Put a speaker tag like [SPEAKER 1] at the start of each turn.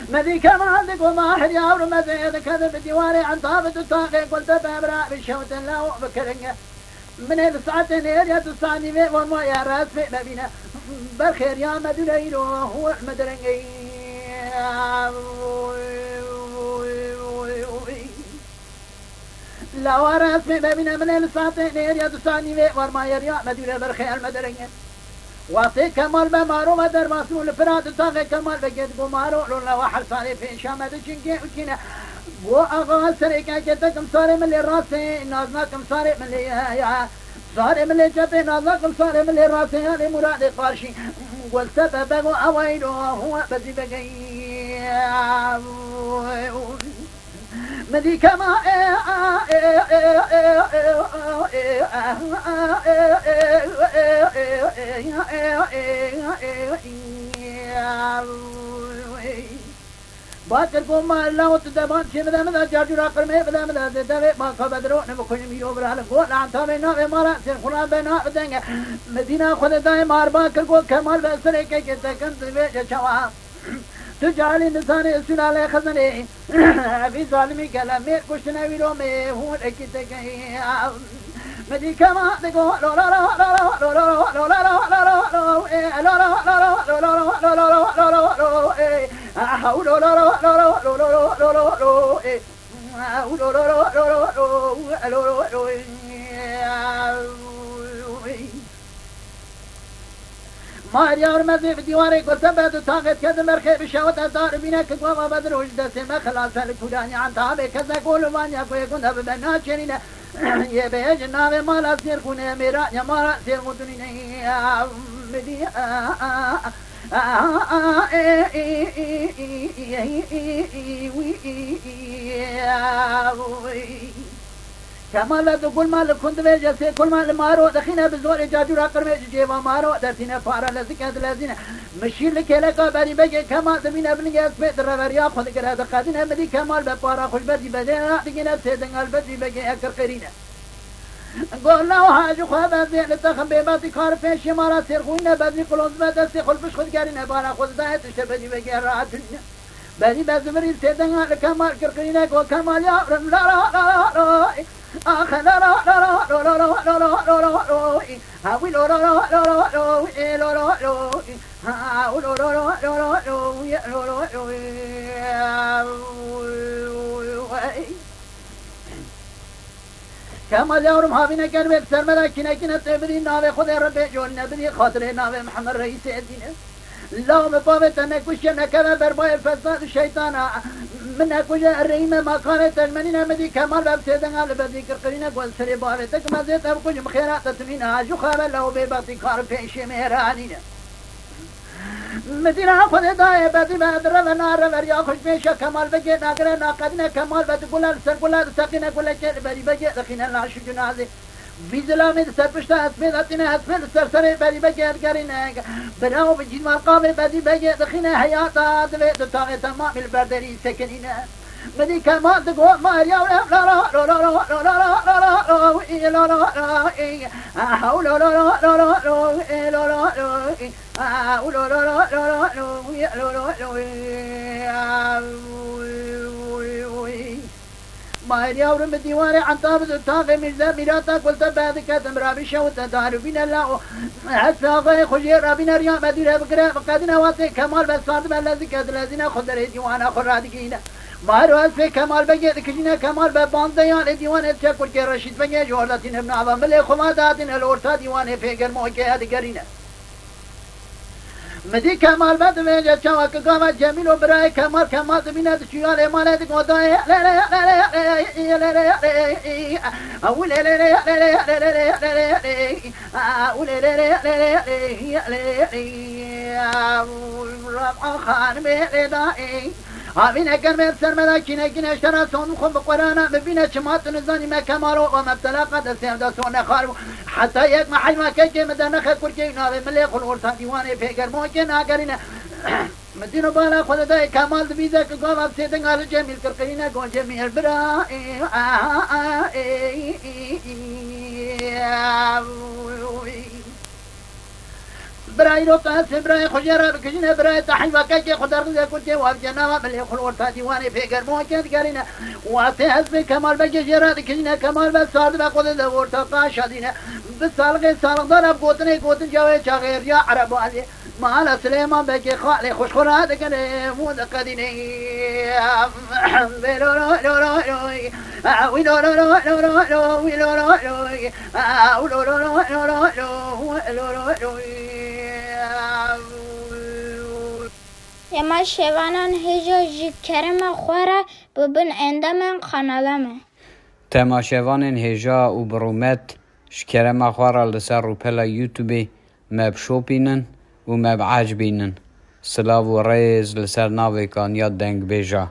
[SPEAKER 1] مذي كما عندك وما أحد يعور مذي إذا كذب الديواني عن طابة الطاقة قلت بأبراء بالشوت لا وبكرنجة من الساعتين يا تسعني في والله يا راس في مبينا بالخير يا مدليل هو مدرنجي لا وراس في مبينا من الساعتين يا تسعني في والله يا مدليل بالخير مدرنجي وقتی کمال به مارو در مسئول فراد تاق کمال بگید گو مارو لولا و حرصانی پیش آمده چنگه اکنه گو آقا سری که تکم ساری ملی راسه نازنا کم ساری ملی ساری ملی جبه نازنا کم ساری ملی راسه یعنی مراد قارشی گو سبب بگو اویلو هو بزی بگی مدي كما باكر قوم الله وتدبان شيء مذا جارجورا قرمي مذا تدبي ما كبدرو نبكون ميو برال قول عن تابينا مارا سير خلا بنا بدنگ مدينة خد داي مار باكر قول كمال بسري كي تكن تبي جوا تجعل الإنسان سلالة خزنة في ظالمي كلامي كشنا ويرومي هو أكيد كي مدي كما تقول لا لا لا لا لا لا لا لا لا لا ماريا ورمزي في ديواني قلت بعد طاقت كذا مرخي بشوت أزار بينك قوة بدر وجد سما خلاص الكوداني عن طابي كذا قول وانيا كوي كنت ببنا شرينا يبيج النابي مالا سير كوني ميرا يا مالا سير مدنيني مدي كمال كل مال كنت بيجسي كل مال مارو دخينا بزور جاجورا قرمي جيبا مارو درتينا فارا لزكاد لازينا مشير لكيلكا بري بجي كمال دمينا بنجي اسبيت الرغريا خد قراد قادنا مدي كمال ببارا خوش بدي بدينا دقينا سيدن البدي بجي اكر قرينا قول له حاجو خواب زين لتخم بيباتي كار فيش مارا سير خوينا بدي قلوز بدسي خلفش خد قارينا بارا خد دايت اشتبدي بجي راعتنا بدي بزمري سيدن لكمال كرقرينا قول كمال يا رم لا لا لا لا آخ لا لا لا لا لا لا لا لا لا لا هاوي لا لا لا لا لا لا لا لا هاوي لا لا لا لا لا لا لا كمال يوم هابينا كان بيكسر ملاكينا كنا تبدي ناوي خذ ربي جون نبدي خاطر ناوي محمد رئيس الدين لا مبابت أنك وشنا كذا برباي الفساد الشيطان منك وجه الرئيمة ما كانت المنينة مدي كمال بابتدن على بدي كرقرينا قول سري بارتك ما زيت أبقج مخيرات تمينا جو خابا له بيباتي كار فيش مهرانينا مدينة خذ داي بدي بدر ونار وريا خوش بيشا كمال بجي ناقر ناقدنا كمال بتقول السرقلا ساقنا كل شيء بدي بجي دخينا لا شو جنازي بيزلامي سرپشت اسمه داتینه اسمه سرسره بدی بگیر گرینه براو بجید مقام بدی بگیر دخینه حیاتا دوید تاغ تمام البردری سکنینه بدی کمال تقول ماريا لا لا لا لا لا لا لا لا لا لا لا لا ماهر يورم الديوان عن طابز الطاقة مرزا ميراتا قلت بعد كتم رابشة وتدار بنا الله حساقه خجير رابنا ريا مدينة بقرأ فقادنا واسي كمال بسفاد بلازي كدلازينا خدر ديوانا خرادقين ماهر واسي كمال بجي دكجينا كمال ببان ديان ديوان اتشاكل كي رشيد بنجي جورداتين ابن عظام بلي خماداتين الورتا ديوان فيقر موكي هذه قرينة مدي كمال بعد ما جاء شواك قامت جميل وبراي كمال كمال تبينا تشيال مالك قضاي لا لا لا لا لا لا أقول لا لا لا لا لا لا أقول لا لا لا لا لا ربع خان بيداي هاوین اگر من سر ملاکینه گینه شرا سون خو بقرانا ببینه چمات نزانی ما کمالو و مبتلا قد سیدا سون خارو حتی یک محل ما که مدن خ کور که ناوی ملی خل ورتا دیوانه پیگر مو که ناگرینه مدینو بالا خود دای کمال دویزه که گاو اب سیدن آل جمیل کرقینه گون جمیل برا برای روتا برای خجرا بکشینه برای تحیوا که خدا رضا کنه و جناب ملی خلور تا دیوانه پیگر مو که گرینه واسه حسب کمال بگه جرا کشینه کمال بس سال به خود دور تا قاشدینه بسالغ سالغ گوتنه گوتن جوه چاغیر یا عرب علی مال سليمان بك خالي خوش خراد كده مود قديني
[SPEAKER 2] يما شوانان هجا جي كرم خوارا ببن عندما خانالامه
[SPEAKER 3] تماشاوان هجا و برومت شكرم خوارا لسر روپلا يوتيوبي مب شوبينن و مب عجبينن سلاو و ريز لسر ناوي كان ياد دنگ بيجا